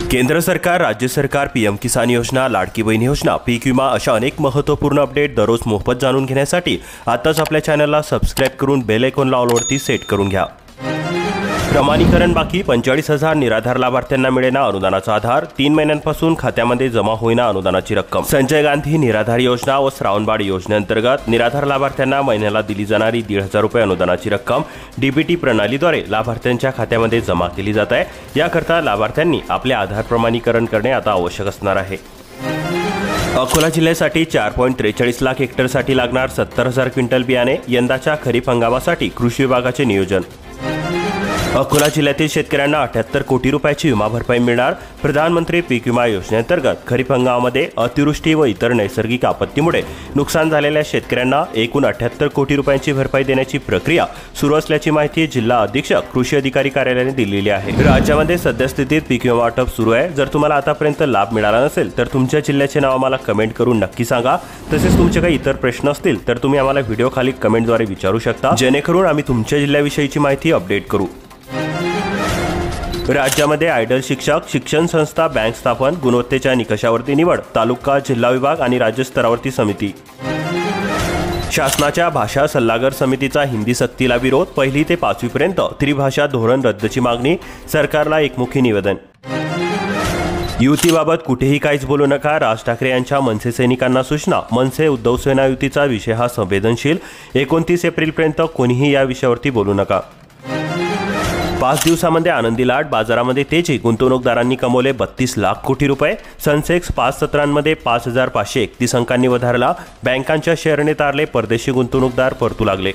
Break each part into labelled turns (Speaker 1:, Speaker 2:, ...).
Speaker 1: केंद्र सरकार, राज्य सरकार, पीएम किसान योजना, लाडकी बहीण योजना, पीक विमा अशा अनेक महत्त्वपूर्ण अपडेट दररोज मोफत जाणून घेण्यासाठी आताच आपल्या चॅनलला सबस्क्राइब करून बेल आयकॉनला ऑलवरती सेट करून घ्या। प्रमाणीकरण बाकी 45,000 निराधार लाभार्थ्यांना मिळेना अनुदानाचा आधार, 3 महिन्यांपासून खात्यामध्ये जमा होईना अनुदानाची रक्कम। संजय गांधी निराधार योजना व श्रावणबाळ योजनेअंतर्गत निराधार लाभार्थ्यांना महिन्याला दिली जाणारी 1,500 रुपये अनुदानाची रक्कम डीबीटी प्रणालीद्वारे लाभार्थ्यांच्या खात्यामध्ये जमा केली जात आहे। याकरता लाभार्थ्यांनी आपले आधार प्रमाणीकरण करणे आता आवश्यक असणार आहे। अकोला जिल्ह्यासाठी 4.43 लाख हेक्टरसाठी लागणार 70,000 क्विंटल बियाणे, यंदाच्या खरीप हंगामासाठी कृषी विभागाचे नियोजन। अकोला जिल्ह्यातील शेतकऱ्यांना 78 कोटी रुपयाची विमा भरपाई मिळणार। प्रधानमंत्री पीक विमा योजनेअंतर्गत खरीप हंगामामध्ये अतिवृष्टी व इतर नैसर्गिक आपत्तीमुळे नुकसान झालेल्या शेतकऱ्यांना एकूण 78 कोटी रुपयांची भरपाई देण्याची प्रक्रिया सुरू असल्याची माहिती जिल्हा अधीक्षक कृषी अधिकारी कार्यालयाने दिलेली आहे। राज्यामध्ये सद्यस्थितीत पीक विमा वाटप सुरू आहे। जर तुम्हाला आतापर्यंत लाभ मिळाला नसेल तर तुमच्या जिल्ह्याचे नाव आम्हाला कमेंट करून नक्की सांगा। तसेच तुमचे काही इतर प्रश्न असतील तर तुम्ही आम्हाला व्हिडिओ खाली कमेंटद्वारे विचारू शकता, जेणेकरून आम्ही तुमच्या जिल्ह्याविषयीची माहिती अपडेट करू। राज्यामध्ये आयडल शिक्षक, शिक्षण संस्था, बँक स्थापन, गुणवत्तेच्या निकषावरती निवड, तालुका, जिल्हा विभाग आणि राज्य स्तरावरती समिती। शासनाच्या भाषा सल्लागार समितीचा हिंदी सक्तीला विरोध, 1ली ते 5वी पर्यंत त्रिभाषा धोरण रद्दची मागणी, सरकारला एकमुखी निवेदन। युतीबाबत कुठेही काहीच बोलू नका, राज ठाकरे यांच्या मनसे सैनिकांना सूचना। मनसे उद्धव सेना युतीचा विषय हा संवेदनशील, 29 एप्रिलपर्यंत कोणीही या विषयावरती बोलू नका। 5 दिवसांमध्ये आनंदी लाट, बाजारामध्ये तेजी, गुंतवणूकदारांनी कमवले 32 लाख कोटी रुपये। सेन्सेक्स 5 सत्रांमध्ये 5,531 अंकांनी वधारला, बँकांच्या शेअरने तारले परदेशी गुंतवणूकदार परतू लागले।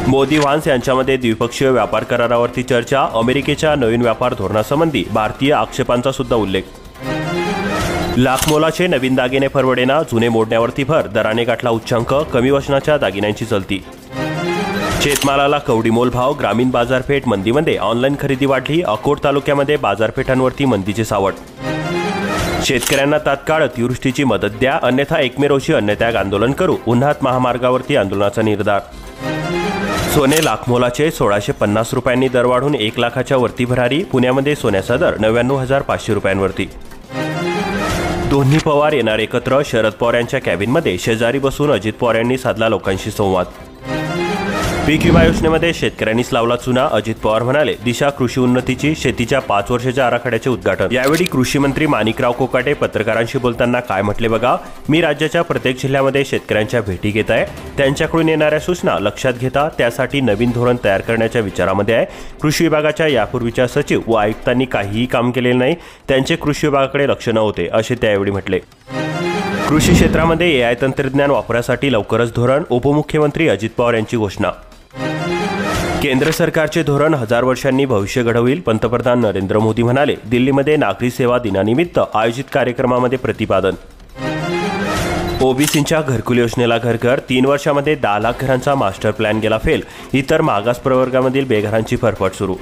Speaker 1: मोदी व्हान्स यांच्यामध्ये द्विपक्षीय व्यापार करारावरती चर्चा, अमेरिकेच्या नवीन व्यापार धोरणासंबंधी भारतीय आक्षेपांचा सुद्धा उल्लेख। लाख मोलाचे नवीन दागिने परवडेना, जुने मोडण्यावरती भर, दराने गाठला उच्चांक, कमी वजनाच्या दागिन्यांची चलती। शेतमालाला कवडी मोल भाव, ग्रामीण बाजारपेठ मंदीमध्ये ऑनलाईन खरेदी वाढली, अकोट तालुक्यामध्ये बाजारपेठांवरती मंदीचे सावट। शेतकऱ्यांना तात्काळ अतिवृष्टीची मदत द्या, अन्यथा 1 मे रोजी अन्नत्याग आंदोलन करू, उन्हात महामार्गावरती आंदोलनाचा निर्धार। सोने लाख मोलाचे 1,650 रुपयांनी दर वाढून 1 लाखाच्या वरती भरारी, पुण्यामध्ये सोन्याचा दर 99,500 रुपयांवरती। दोन्ही पवार येणार एकत्र, शरद पवार यांच्या कॅबिनमध्ये शेजारी बसून अजित पवार यांनी साधला लोकांशी संवाद। पीक विमा योजनेमध्ये शेतकऱ्यांनीच लावला चुना, अजित पवार म्हणाले, दिशा कृषी उन्नतीची, शेतीच्या 5 वर्षाच्या आराखड्याचे उद्घाटन। यावेळी कृषी मंत्री माणिकराव कोकाटे पत्रकारांशी बोलताना काय म्हटले बघा, मी राज्याच्या प्रत्येक जिल्ह्यामध्ये शेतकऱ्यांच्या भेटी घेत आहे, त्यांच्याकडून येणाऱ्या सूचना लक्षात घेता त्यासाठी नवीन धोरण तयार करण्याच्या विचारामध्ये आहे। कृषी विभागाच्या यापूर्वीच्या सचिव व आयुक्तांनी काहीही काम केलेले नाही, त्यांचे कृषी विभागाकडे लक्ष नव्हते असे त्यावेळी म्हटले। कृषी क्षेत्रामध्ये AI तंत्रज्ञान वापरासाठी लवकरच धोरण, उपमुख्यमंत्री अजित पवार यांची घोषणा। केंद्र सरकारचे धोरण 1000 वर्षांनी भविष्य घडविल, पंतप्रधान नरेंद्र मोदी म्हणाले, दिल्लीमध्ये नागरी सेवा दिनानिमित्त आयोजित कार्यक्रमामध्ये प्रतिपादन। ओबीसींच्या घरकुल योजनेला घर, 3 वर्षांमध्ये 10 लाख घरांचा मास्टर प्लॅन गेला फेल, इतर मागास प्रवर्गामधील बेघरांची फरफट सुरू।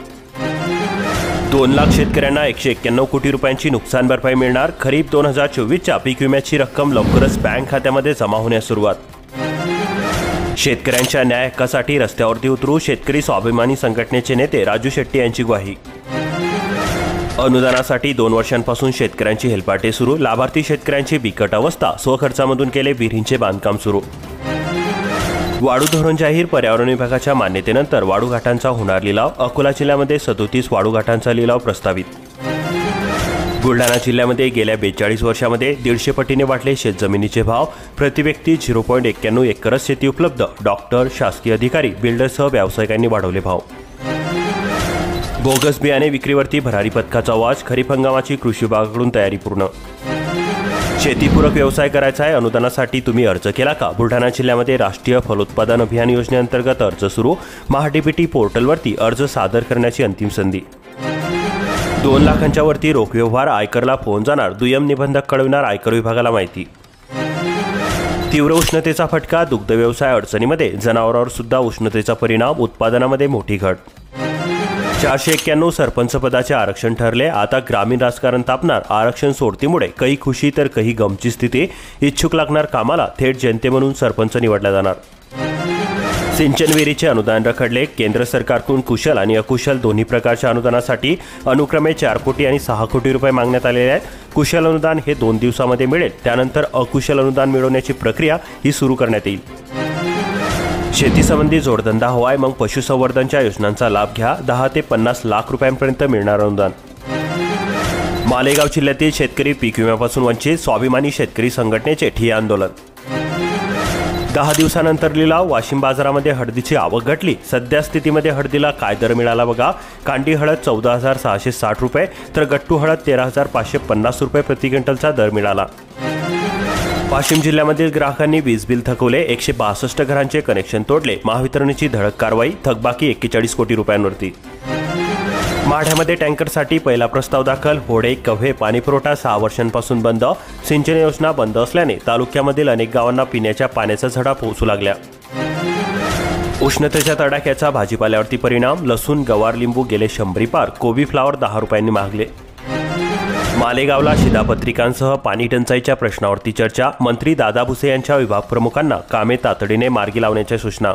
Speaker 1: 2 लाख शेतकऱ्यांना 191 कोटी रुपयांची नुकसान भरपाई मिळणार, खरीप 2024च्या पीक विम्याची रक्कम लवकरच बँक खात्यामध्ये जमा होण्यास सुरुवात। शेतकऱ्यांच्या न्याय हक्कासाठी रस्त्यावरती उतरू, शेतकरी स्वाभिमानी संघटनेचे नेते राजू शेट्टी यांची ग्वाही। अनुदानासाठी 2 वर्षांपासून शेतकऱ्यांची हेलपाटे सुरू, लाभार्थी शेतकऱ्यांची बिकट अवस्था, स्वखर्चामधून केले विहिरींचे बांधकाम सुरू। वाळू धोरण जाहीर, पर्यावरण विभागाच्या मान्यतेनंतर वाळू घाटांचा होणार लिलाव, अकोला जिल्ह्यामध्ये 37 वाळू घाटांचा लिलाव प्रस्तावित। बुलढाणा जिल्ह्यामध्ये गेल्या 42 वर्षांमध्ये 150 पटीने वाढले शेतजमिनीचे भाव, प्रति व्यक्ती 0.91 एकरच शेती उपलब्ध, डॉक्टर, शासकीय अधिकारी, बिल्डरसह व्यावसायिकांनी वाढवले भाव। बोगस बियाणे विक्रीवरती भरारी पथकाचा वाच, खरीप हंगामाची कृषी विभागाकडून तयारी पूर्ण। शेतीपूरक व्यवसाय करायचा आहे, अनुदानासाठी तुम्ही अर्ज केला का? बुलढाणा जिल्ह्यामध्ये राष्ट्रीय फलोत्पादन अभियान योजनेअंतर्गत अर्ज सुरू, महाडीबीटी पोर्टलवरती अर्ज सादर करण्याची अंतिम संधी। 2 लाखांच्या वरती रोख व्यवहार, आयकरला फोन जाणार, दुय्यम निबंधक कळविणार आयकर विभागाला माहिती। तीव्र उष्णतेचा फटका, दुग्ध व्यवसाय अडचणीमध्ये, जनावरांवर सुद्धा उष्णतेचा परिणाम, उत्पादनामध्ये मोठी घट। 491 सरपंच पदाचे आरक्षण ठरले, आता ग्रामीण राजकारण तापणार, आरक्षण सोडतीमुळे काही खुशी तर काही गमची स्थिती, इच्छुक लागणार कामाला, थेट जनते म्हणून सरपंच निवडला जाणार। सिंचन विहिरीचे अनुदान रखडले। केंद्र सरकारकडून कुशल आणि अकुशल दोन्ही प्रकारच्या अनुदानासाठी अनुक्रमे 4 कोटी आणि 6 कोटी रुपये मागण्यात आलेले आहेत। कुशल अनुदान हे 2 दिवसांमध्ये मिळेल, त्यानंतर अकुशल अनुदान मिळवण्याची प्रक्रिया ही सुरू करण्यात येईल। शेतीसंबंधी जोडधंदा हवाय मग पशुसंवर्धनच्या योजनांचा लाभ घ्या। 10 ते 50 लाख रुपयांपर्यंत मिळणार अनुदान। मालेगाव जिल्ह्यातील शेतकरी पीक विम्यापासून वंचित, स्वाभिमानी शेतकरी संघटनेचे ठिय्या आंदोलन। 10 दिवसानंतर लिलाव। वाशिम बाजारामध्ये हळदीची आवक घटली। सध्या स्थितीमध्ये हळदीला काय दर मिळाला बघा। कांडी हळद 14,660 रुपये तर गट्टू हळद 13,550 रुपये प्रति क्विंटलचा दर मिळाला। वाशिम जिल्ह्यामधील ग्राहकांनी वीज बिल थकवले। 162 घरांचे कनेक्शन तोडले। महावितरणची धडक कारवाई, थकबाकी 41 कोटी रुपयांवरती। माढ्यामध्ये टँकरसाठी पहिला प्रस्ताव दाखल। होडे कव्हे पाणीपुरवठा 6 वर्षांपासून बंद। सिंचन योजना बंद असल्याने तालुक्यामधील अनेक गावांना पिण्याच्या पाण्याचा झडा पोहोचू लागला। उष्णतेच्या तडाख्याचा भाजीपाल्यावरती परिणाम। लसूण, गवार, लिंबू गेले 100 पार। कोबी फ्लावर 10 रुपयांनी महागले। मालेगावला शिधापत्रिकांसह पाणी टंचाईच्या प्रश्नावरती चर्चा। मंत्री दादा भुसे यांच्या विभाग प्रमुखांना कामे तातडीने मार्गी लावण्याच्या सूचना।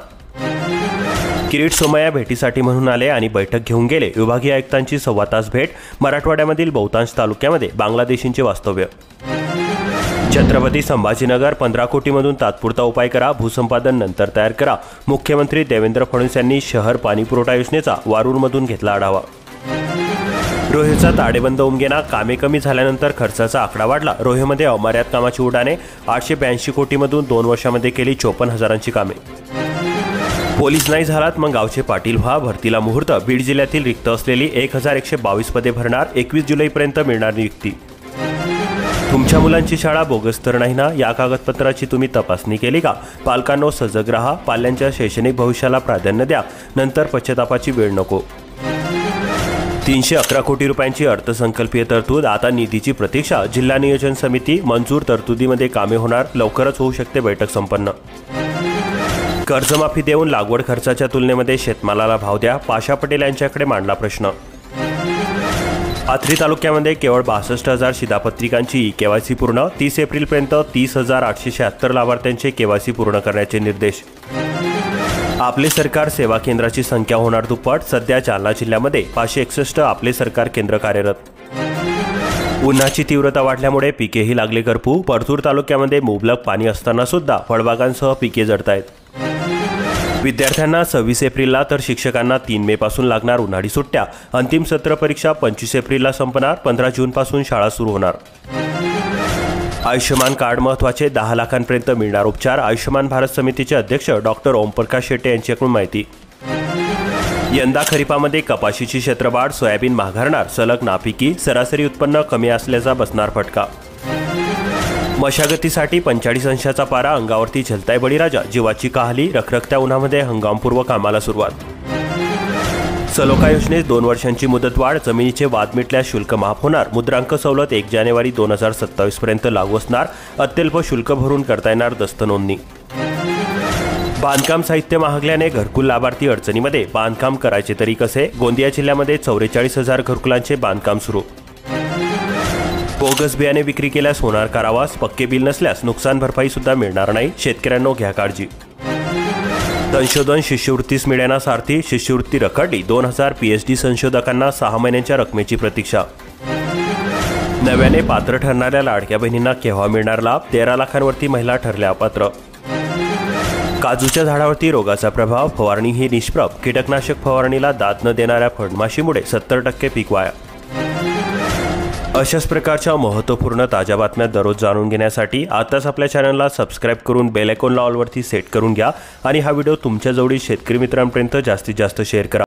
Speaker 1: किरीट सोमय्या भेटीसाठी म्हणून आले आणि बैठक घेऊन गेले। विभागीय आयुक्तांची 1.25 तास भेट। मराठवाड्यामधील बहुतांश तालुक्यामध्ये बांगलादेशींचे वास्तव्य। छत्रपती संभाजीनगर 15 कोटीमधून तात्पुरता उपाय करा, भूसंपादन नंतर तयार करा। मुख्यमंत्री देवेंद्र फडणवीस यांनी शहर पाणीपुरवठा योजनेचा वारूरमधून घेतला आढावा। रोह्याचा ताडेबंद उमगेना, कामे कमी झाल्यानंतर खर्चाचा आकडा वाढला। रोह्यामध्ये अमर्याद कामाची उडाणे। 882 कोटीमधून 2 वर्षांमध्ये केली 54,000ची कामे। पोलीस नाही झालात मग गावचे पाटील व्हा, भरतीला मुहूर्त। बीड जिल्ह्यातील रिक्त असलेली 1122 पदे भरणार। 21 जुलैपर्यंत मिळणार नियुक्ती। तुमच्या मुलांची शाळा बोगस तर नाही ना, या कागदपत्राची तुम्ही तपासणी केली का? पालकांनो सजग राहा, पाल्यांच्या शैक्षणिक भविष्याला प्राधान्य द्या, नंतर पश्चातापाची वेळ नको। 311 कोटी रुपयांची अर्थसंकल्पीय तरतूद, आता निधीची प्रतीक्षा। जिल्हा नियोजन समिती मंजूर, तरतुदीमध्ये कामे होणार, लवकरच होऊ शकते बैठक संपन्न। कर्जमाफी देऊन लागवड खर्चाच्या तुलनेमध्ये शेतमालाला भाव द्या, पाशा पटेल यांच्याकडे मांडला प्रश्न। पाथरी तालुक्यामध्ये केवळ 62,000 शिधापत्रिकांची केवायसी पूर्ण। 30 एप्रिलपर्यंत 30,876 लाभार्थ्यांचे केवायसी पूर्ण करण्याचे निर्देश। आपले सरकार सेवा केंद्राची संख्या होणार दुप्पट। सध्या जालना जिल्ह्यामध्ये 561 आपले सरकार केंद्र कार्यरत। उन्हाची तीव्रता वाढल्यामुळे पिकेही लागले करपू। परतूर तालुक्यामध्ये मुबलक पाणी असताना सुद्धा फळबागांसह पिके जळतायत। विद्यार्थ्यांना 26 एप्रिलला तर शिक्षकांना 3 मे पासून लागणार उन्हाळी सुट्ट्या। अंतिम सत्र परीक्षा 25 एप्रिलला संपणार। 15 जूनपासून शाळा सुरू होणार। आयुष्यमान कार्ड महत्त्वाचे, 10 लाखांपर्यंत मिळणार उपचार। आयुष्यमान भारत समितीचे अध्यक्ष डॉक्टर ओमप्रकाश शेट्टे यांच्याकडून माहिती। यंदा खरीपामध्ये कपाशीची क्षेत्रवाढ, सोयाबीन महागणार। सलग नापिकी, सरासरी उत्पन्न कमी असल्याचा बसणार फटका। मशागतीसाठी 45 अंशाचा पारा, अंगावरती झलताय बळीराजा। जीवाची काहली, रखरखत्या उन्हामध्ये हंगामपूर्व कामाला सुरुवात। सलोका योजनेत 2 वर्षांची मुदतवाढ, जमिनीचे वाद मिटल्यास शुल्क माफ होणार। मुद्रांक सवलत 1 जानेवारी 2027 पर्यंत लागू असणार। अत्यल्प शुल्क भरून करता येणार दस्त नोंदणी। बांधकाम साहित्य महागल्याने घरकुल लाभार्थी अडचणीमध्ये, बांधकाम करायचे तरी कसे? गोंदिया जिल्ह्यामध्ये 44,000 घरकुलांचे बांधकाम सुरू। बोगस बियाणे विक्री केल्यास होणार कारावास, पक्के बिल नसल्यास नुकसान भरपाई सुद्धा मिळणार नाही। शेतकऱ्यांनो घ्या काळजी। संशोधन शिष्यवृत्तीस मिळेना सारथी, शिष्यवृत्ती रखडली। 2000 PhD संशोधकांना 6 महिन्यांच्या रकमेची प्रतीक्षा। नव्याने पात्र ठरणाऱ्या लाडक्या बहिणींना केव्हा मिळणार लाभ? 13 लाखांवरती महिला ठरल्या अपात्र। काजूच्या झाडावरती रोगाचा प्रभाव, फवारणी ही निष्प्रभ। कीटकनाशक फवारणीला दाद न देणाऱ्या फळमाशीमुळे 70% पीक वाया। अशाच प्रकारच्या महत्त्वपूर्ण ताज्या बातम्या दररोज जाणून घेण्यासाठी आताच आपल्या चॅनलला सबस्क्राईब करून बेल आयकॉनला ऑलवरती सेट करून घ्या आणि हा व्हिडिओ तुमच्या जवळील शेतकरी मित्रांपर्यंत जास्तीत जास्त शेअर करा।